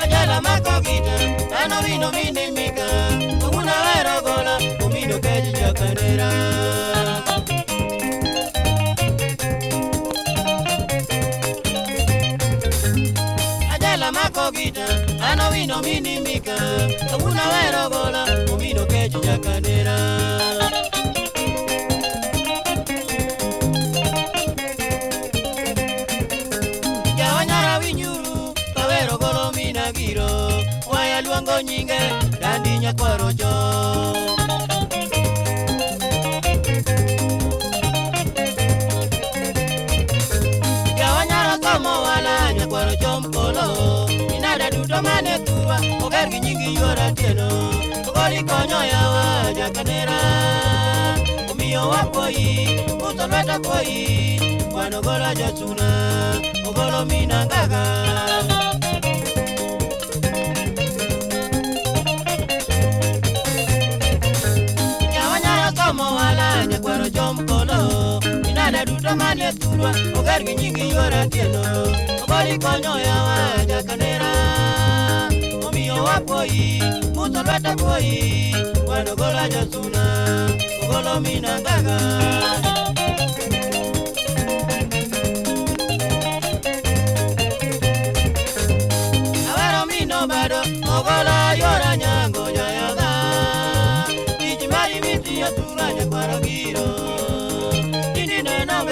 Ajala mako gita, ano vino mini mika, una vera Ogola, umino keji jakanera. Ajala mako gita, ano vino mini mika, una vera Ogola, umino keji jakanera. Waya luongo nyinge dandi nyakwaro jo. Jawanyara komo wala nyakwaro jo mpolo. Inada duto mane turwa oger gi nyingi yora tieno. Ogoli konyo yawa jakanera. Umiyo wapoi, Musa Olwete koi. Wan Ogola jachuna, Ogolo mina gaga. Wala nyakwaro jom kolo inada duto mane turwa oger gi nyingi yora tieno ogoli konyo yawa jakanera omiyo wapoi Musa Olwete koi wan Ogola jachuna Ogolo mina gaga. Awero mino bado Ogola yora nyango nyayoga Ijimari miti ya tura nyakwaro giro Nini nena